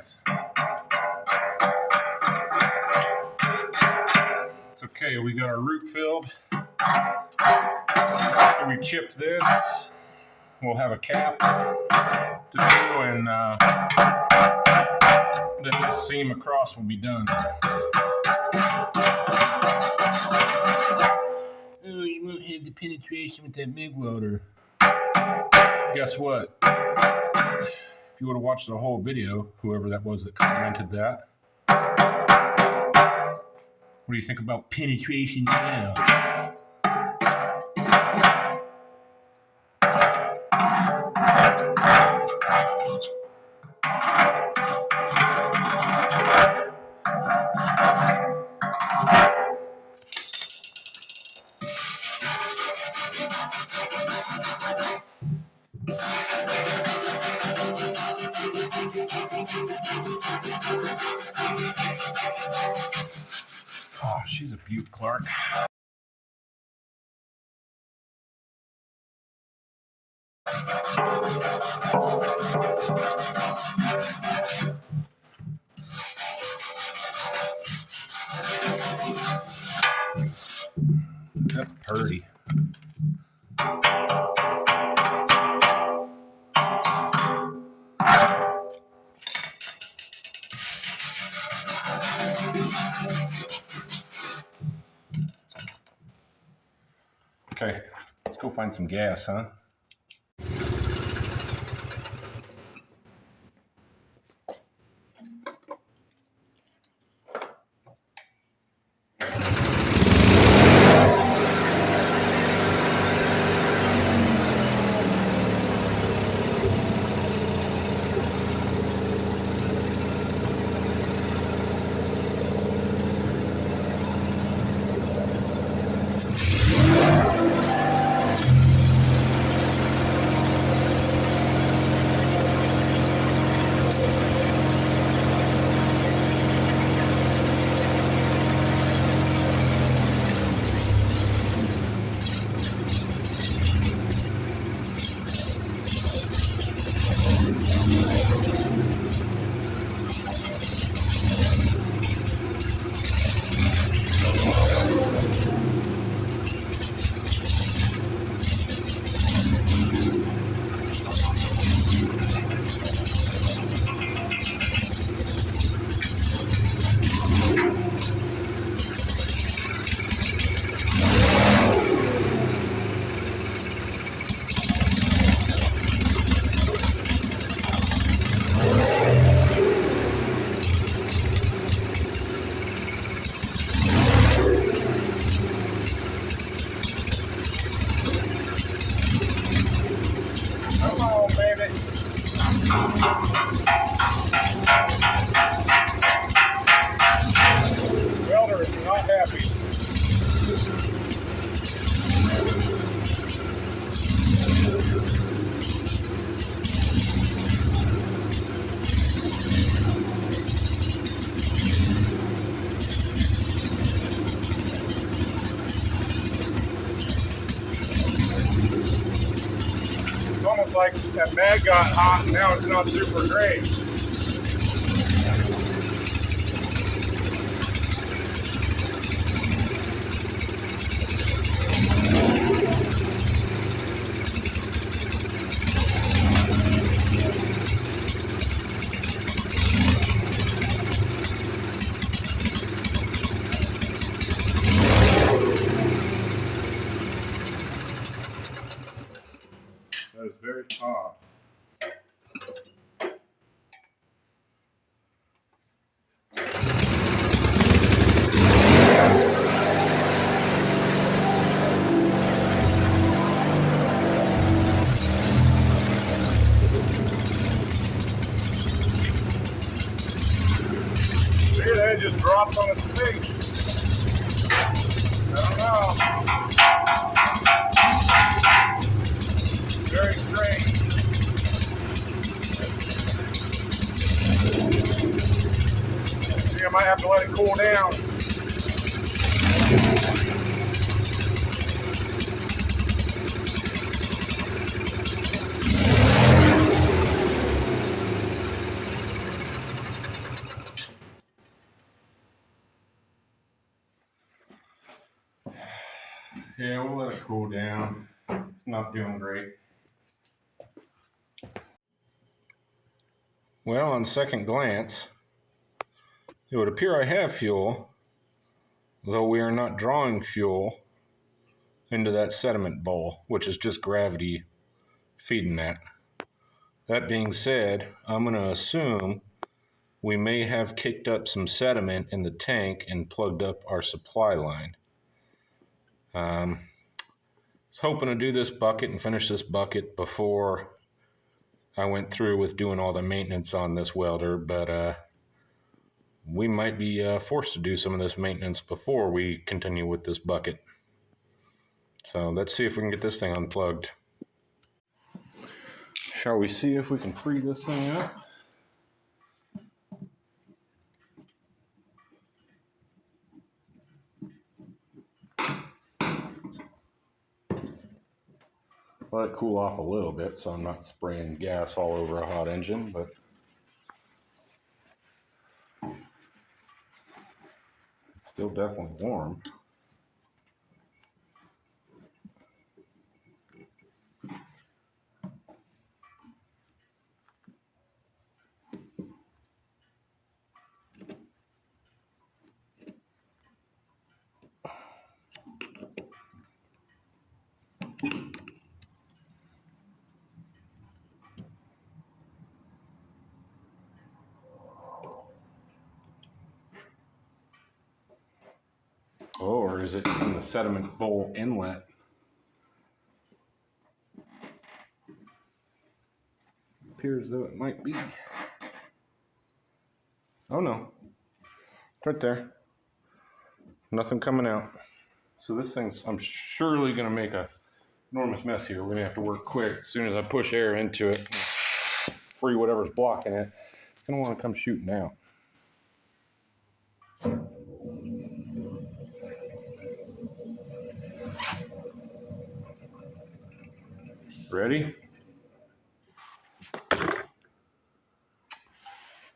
gas. It's okay, we got our root filled. After we chip this, we'll have a cap to do, and then this seam across will be done. Oh, you won't have the penetration with that MIG welder. Guess what? If you would have watched the whole video, whoever that was that commented that, what do you think about penetration now? Oh, she's a beaut, Clark. That's purty. Okay, let's go find some gas, huh? Welder is not happy. It's almost like that mag got hot and now it's not super great. That is very hot. See, that just dropped on its face. I don't know. Very strange. See, I might have to let it cool down. let it cool down. It's not doing great. Well, on second glance, it would appear I have fuel, though we are not drawing fuel into that sediment bowl, which is just gravity feeding that. That being said, I'm going to assume we may have kicked up some sediment in the tank and plugged up our supply line. I was hoping to do this bucket and finish this bucket before I went through with doing all the maintenance on this welder, but we might be forced to do some of this maintenance before we continue with this bucket. So let's see if we can get this thing unplugged. Shall we see if we can free this thing up? Let it cool off a little bit so I'm not spraying gas all over a hot engine, but it's still definitely warm. Oh, or is it in the sediment bowl inlet? Appears though it might be. Oh no, it's right there. Nothing coming out. So this thing's, I'm surely gonna make a enormous mess here. We're gonna have to work quick. As soon as I push air into it, free whatever's blocking it, it's gonna wanna come shooting out. Ready?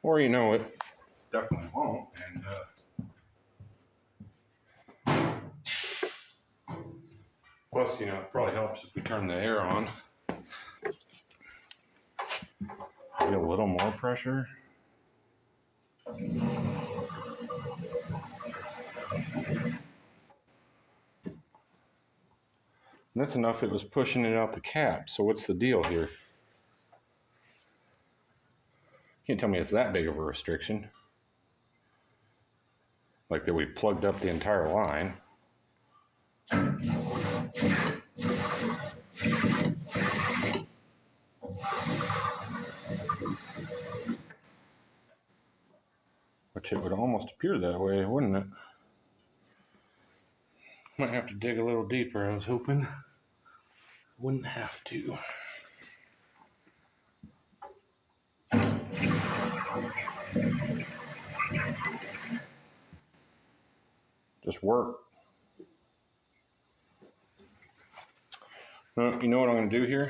Or you know it definitely won't. And plus, you know, it probably helps if we turn the air on. Maybe a little more pressure. And that's enough. It was pushing it out the cap. So what's the deal here? Can't tell me it's that big of a restriction. Like that we plugged up the entire line. Which it would almost appear that way, wouldn't it? Might have to dig a little deeper, I was hoping. Wouldn't have to. Just work. You know what I'm going to do here?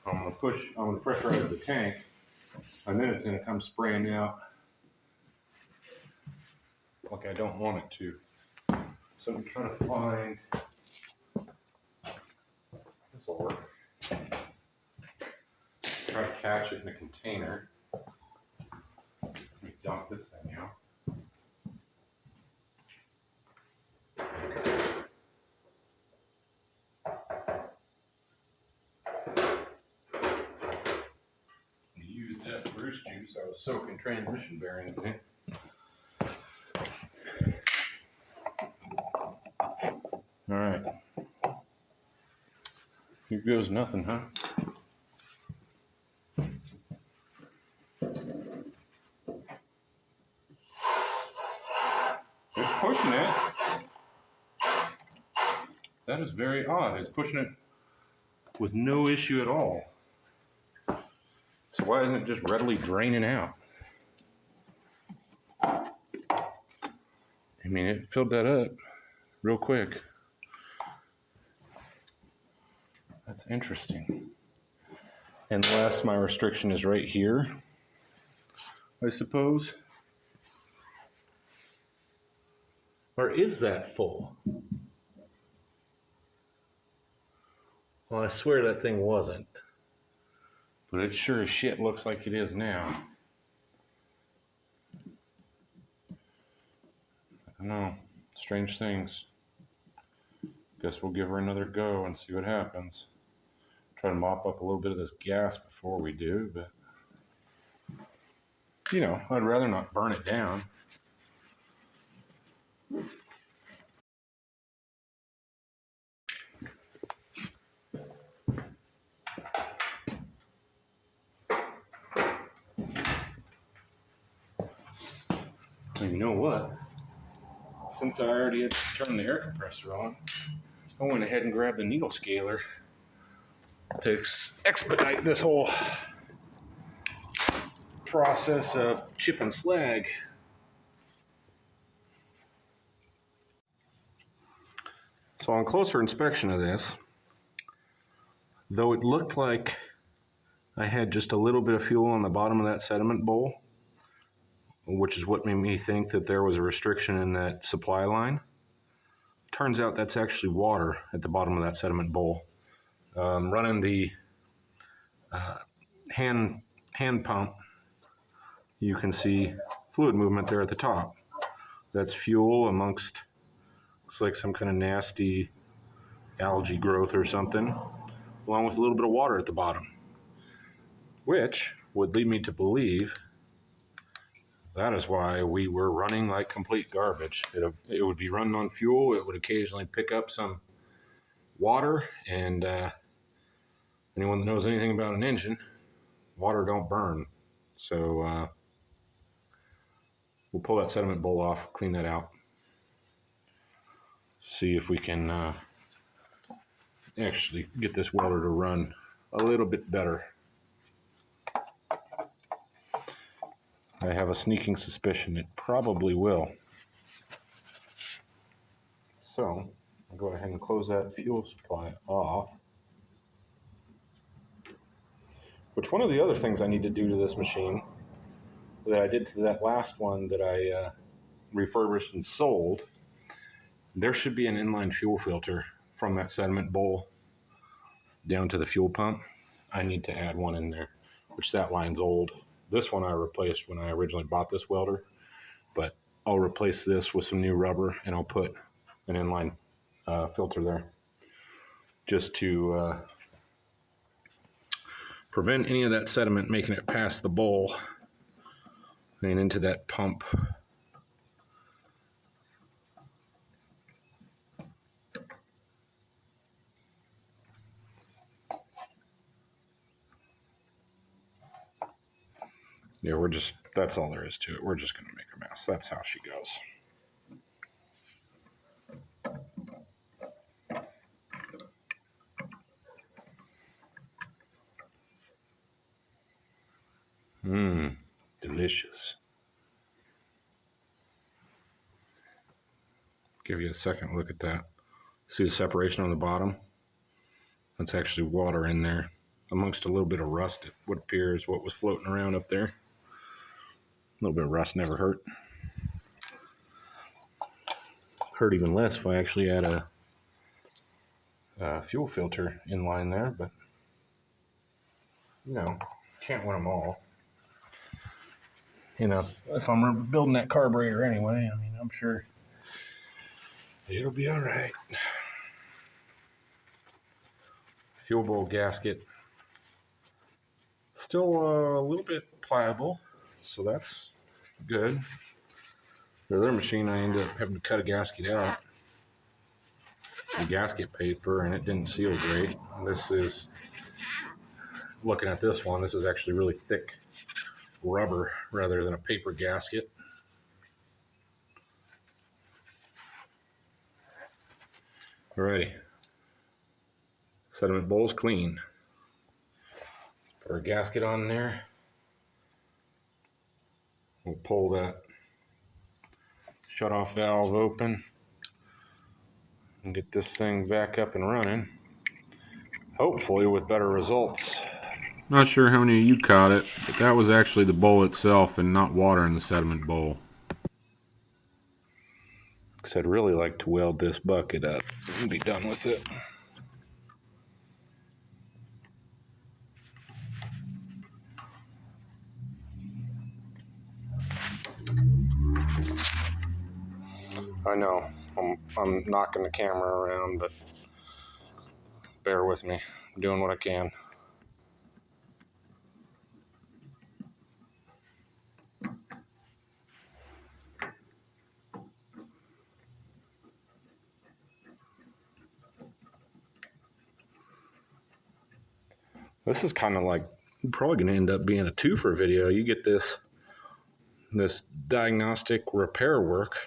I'm going to pressurize the tank, and then it's going to come spraying out like I don't want it to. So I'm trying to find, this will work. Try to catch it in a container. Let me dump this thing out. Used that Bruce juice. I was soaking transmission bearings in it. All right. Here goes nothing, huh? It's pushing it. That is very odd. It's pushing it with no issue at all. So why isn't it just readily draining out? I mean, it filled that up real quick. That's interesting. Unless my restriction is right here, I suppose. Or is that full? Well, I swear that thing wasn't. But it sure as shit looks like it is now. I know. Strange things. Guess we'll give her another go and see what happens. Try to mop up a little bit of this gas before we do, but you know, I'd rather not burn it down. And you know what? Since I already had turned the air compressor on, I went ahead and grabbed the needle scaler to expedite this whole process of chipping slag. So on closer inspection of this, though it looked like I had just a little bit of fuel on the bottom of that sediment bowl, which is what made me think that there was a restriction in that supply line. Turns out that's actually water at the bottom of that sediment bowl. Running the hand pump, you can see fluid movement there at the top. That's fuel amongst, looks like some kind of nasty algae growth or something, along with a little bit of water at the bottom, which would lead me to believe that is why we were running like complete garbage. It would be running on fuel. It would occasionally pick up some water, and anyone that knows anything about an engine, water don't burn. So we'll pull that sediment bowl off, clean that out, see if we can actually get this welder to run a little bit better. I have a sneaking suspicion it probably will. So I'll go ahead and close that fuel supply off. Which, one of the other things I need to do to this machine that I did to that last one that I refurbished and sold, there should be an inline fuel filter from that sediment bowl down to the fuel pump. I need to add one in there, which that line's old. This one I replaced when I originally bought this welder, but I'll replace this with some new rubber and I'll put an inline filter there just to prevent any of that sediment making it past the bowl and into that pump. Yeah, that's all there is to it. We're just going to make a mess. That's how she goes. Delicious. Give you a second look at that. See the separation on the bottom? That's actually water in there, amongst a little bit of rust. What appears what was floating around up there. A little bit of rust never hurt. Hurt even less if I actually add a fuel filter in line there, but you know, can't win them all. You know, if I'm building that carburetor anyway, I mean, I'm sure it'll be all right. Fuel bowl gasket, still a little bit pliable, so that's good. The other machine, I ended up having to cut a gasket out, the gasket paper, and it didn't seal great. This is, looking at this one, this is actually really thick rubber rather than a paper gasket. Alrighty, sediment bowl's clean. Put our gasket on there. We'll pull that shut-off valve open and get this thing back up and running, hopefully with better results. Not sure how many of you caught it, but that was actually the bowl itself and not water in the sediment bowl. Because I'd really like to weld this bucket up and be done with it. I know, I'm knocking the camera around, but bear with me. I'm doing what I can. This is kind of like probably going to end up being a twofer video. You get this diagnostic repair work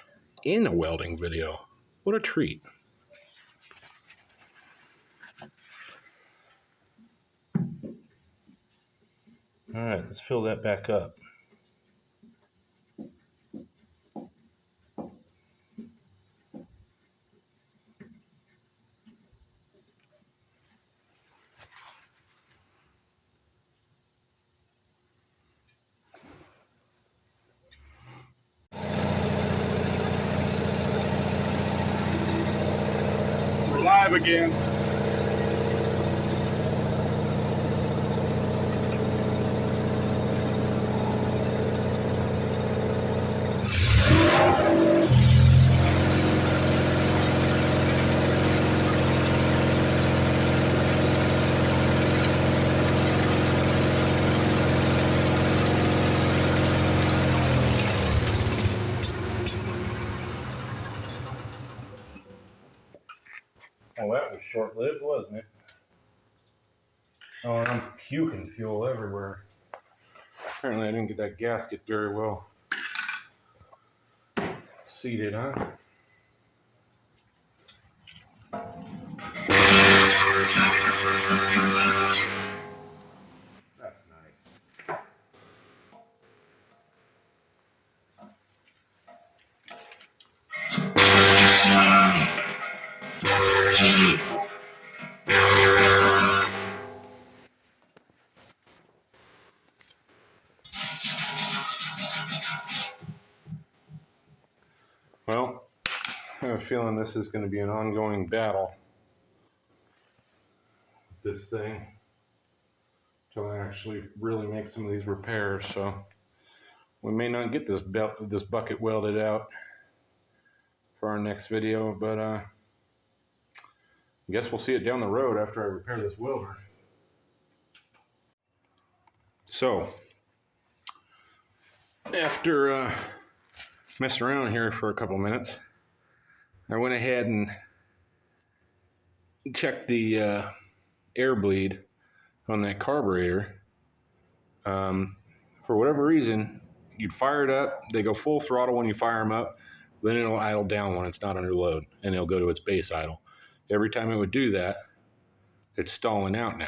in a welding video. What a treat. All right, let's fill that back up. We're live again. Well, that was short-lived, wasn't it? Oh, and I'm puking fuel everywhere. Apparently I didn't get that gasket very well seated, huh? That's nice. Well, I have a feeling this is going to be an ongoing battle with this thing until I actually really make some of these repairs. So we may not get this bucket welded out for our next video, but I guess we'll see it down the road after I repair this welder. So after messing around here for a couple minutes, I went ahead and checked the air bleed on that carburetor. For whatever reason, you'd fire it up, they go full throttle when you fire them up, then it'll idle down when it's not under load, and it'll go to its base idle. Every time it would do that, it's stalling out now.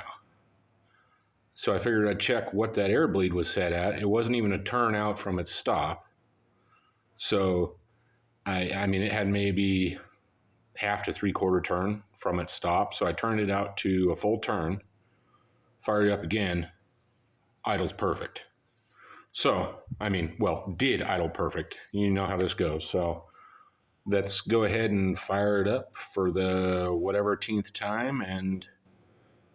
So I figured I'd check what that air bleed was set at. It wasn't even a turn out from its stop. So, I mean, it had maybe half to 3/4 turn from its stop. So I turned it out to a full turn, fired it up again, idles perfect. So, I mean, well, did idle perfect. You know how this goes. So let's go ahead and fire it up for the whatever 10th time and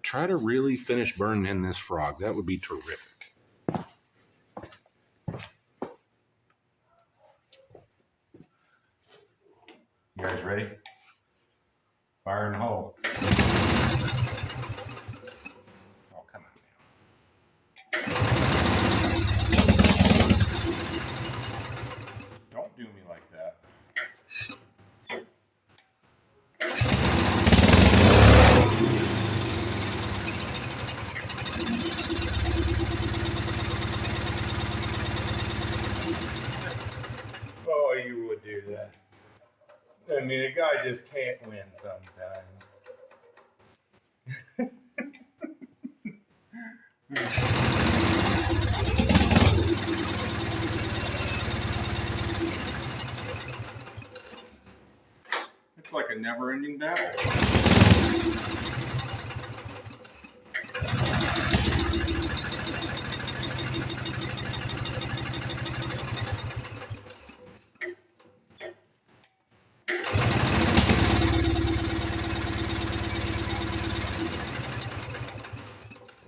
try to really finish burning in this frog. That would be terrific. You guys ready? Fire and hold. Oh, come on now. Don't do me like that. Oh, you would do that. I mean, a guy just can't win sometimes. It's like a never-ending battle.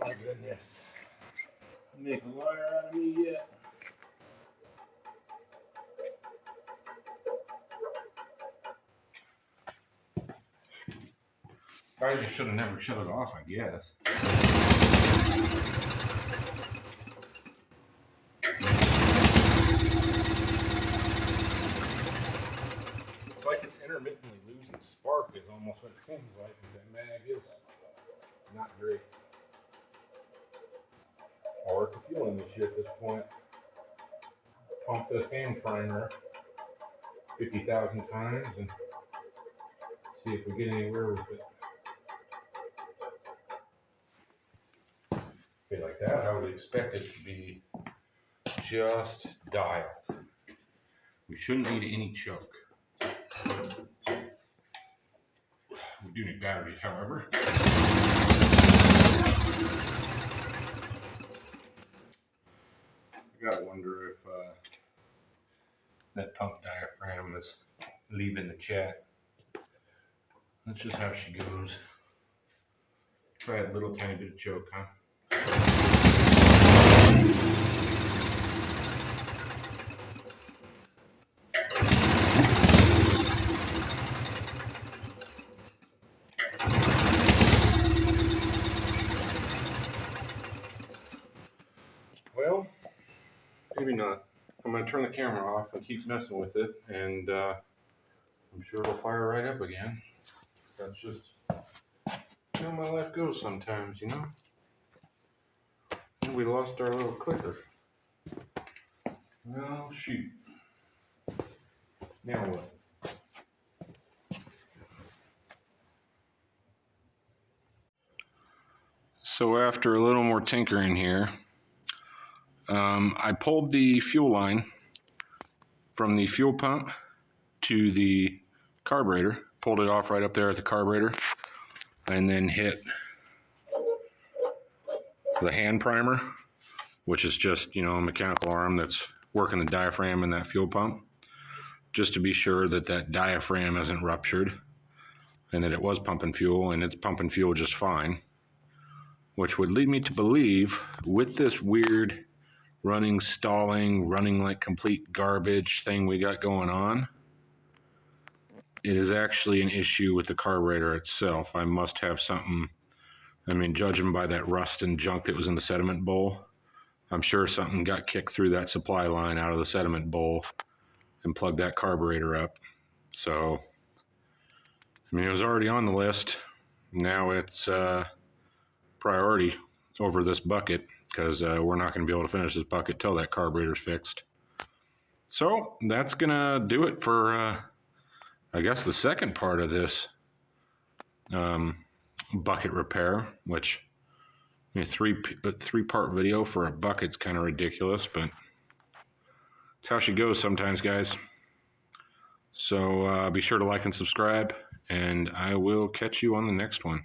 My goodness. Make a lawyer out of me yet. I just should have never shut it off, I guess. It's like it's intermittently losing spark is almost what it seems like. That mag is not great. Or it's a fueling issue at this point. Pump this hand primer 50,000 times and see if we get anywhere with it. Okay, like that, I would expect it to be just dialed. We shouldn't need any choke. We do need batteries, however. I gotta wonder if that pump diaphragm is leaving the chat. That's just how she goes. Try a little tiny bit of choke, huh? Well, maybe not. I'm going to turn the camera off and keep messing with it, and I'm sure it'll fire right up again. That's just how my life goes sometimes, you know? And we lost our little clicker. Well, shoot. Now what? So after a little more tinkering here, I pulled the fuel line from the fuel pump to the carburetor, pulled it off right up there at the carburetor, and then hit the hand primer, which is just, you know, a mechanical arm that's working the diaphragm in that fuel pump, just to be sure that that diaphragm isn't ruptured and that it was pumping fuel, and it's pumping fuel just fine, which would lead me to believe with this weird running, stalling, running like complete garbage thing we got going on, it is actually an issue with the carburetor itself. I must have something, I mean, judging by that rust and junk that was in the sediment bowl, I'm sure something got kicked through that supply line out of the sediment bowl and plugged that carburetor up. So, I mean, it was already on the list. Now it's priority over this bucket, because we're not going to be able to finish this bucket till that carburetor's fixed. So that's going to do it for, I guess, the second part of this bucket repair, which, I mean, three-part video for a bucket's kind of ridiculous, but it's how she goes sometimes, guys. So be sure to like and subscribe, and I will catch you on the next one.